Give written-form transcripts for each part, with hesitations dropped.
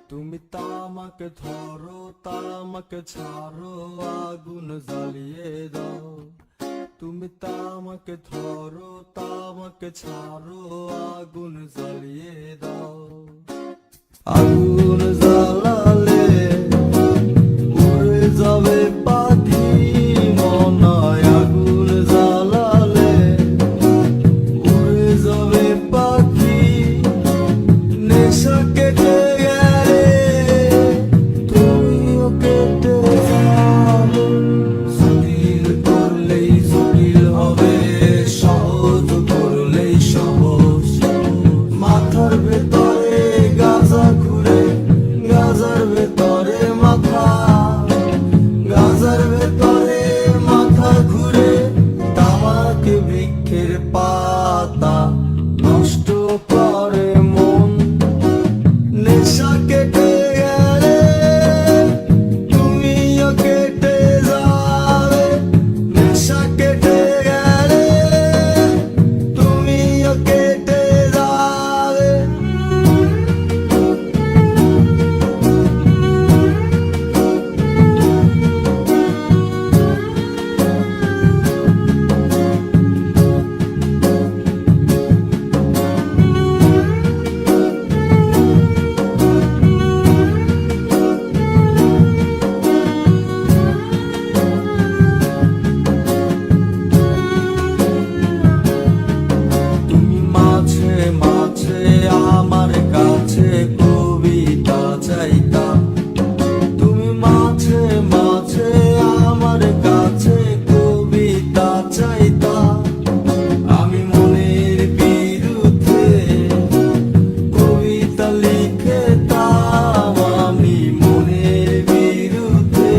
তুমি তামাকে ধরো তামাকে ছাড়ো আগুন জ্বালিয়ে দাও। তুমি তামাকে ধরো তামাকে ছাড়ো আগুন জ্বালিয়ে দাও। আগুন জ্বালালে উড়ে যাবে পাখি মনায়। আগুন জ্বালালে উড়ে যাবে পাখি। নেশা কেটে গেলে তুমিও কেটে যাবে। জটিল করলেই জটিল হবে, সহজ করলেই সহজ। মাথার ভেতরে গাজা ঘুরে, গাজার ভেতরে মাথা, গাজার ভেতরে মাথা ঘুরে। তামাক বৃক্ষের পাতা নষ্ট করে মন। নেশা কেটে গেলে তুমিও কেটে যাবে। নেশা কেটে গেলে তুমিও কেটে যাবে। আমার কাছে কবিতা চাইতা। তুমি মাঝে মাঝে আমার কাছে কবিতা চাইতা। আমি মনের বিরুদ্ধে কবিতা লিখতাম। আমি মনের বিরুদ্ধে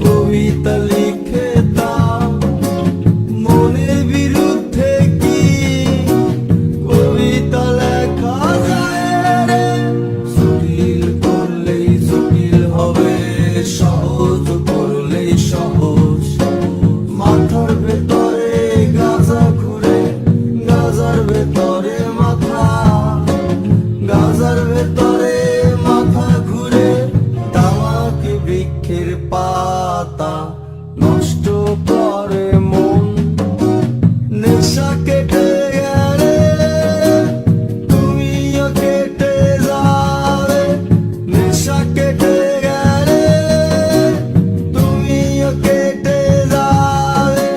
কবিতা লিখতাম। মনের বিরুদ্ধে কি কবিতা লেখা যায় রে? জটিল করলেই জটিল হবে, সহজ করলেই সহজ। মাথার ভেতরে গাজা ঘুরে, গাজার ভেতরে মাথা, গাজার ভেতরে মাথা ঘুরে। তামাক বৃক্ষের পাতা নষ্ট করে মন। নেশা কেটে গেলে তুমিও কেটে যাবে। নেশা কেটে গেলে তুমিও কেটে যাবে।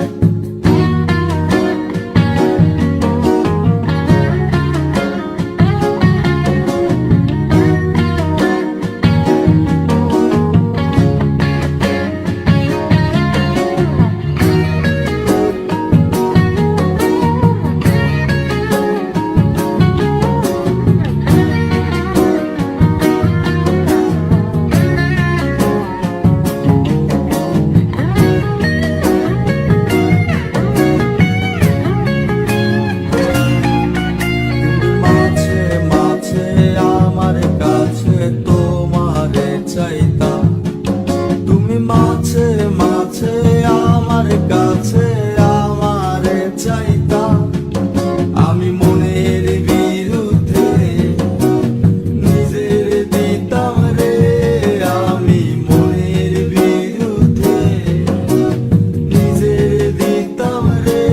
তুমি মাঝে মাঝে আমার কাছে আমারে চাইতা। আমি মনের বিরুদ্ধে নিজের দিতাম রে। আমি মনের বিরুদ্ধে নিজের দিতাম রে।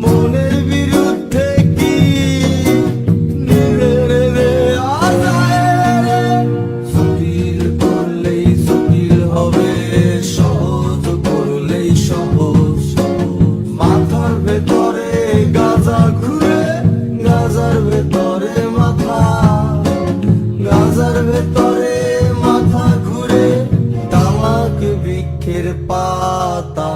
মনের বিরুদ্ধে কি নিজের দেয়া যায় রে? জটিল করলেই জটিল হবে, সহজ করলেই সহজ। মাথার ভেতরে গাজা ঘুরে, গাজার ভেতরে মাথা, গাজার ভেতরে মাথা ঘুরে। তামাক বৃক্ষের পাতা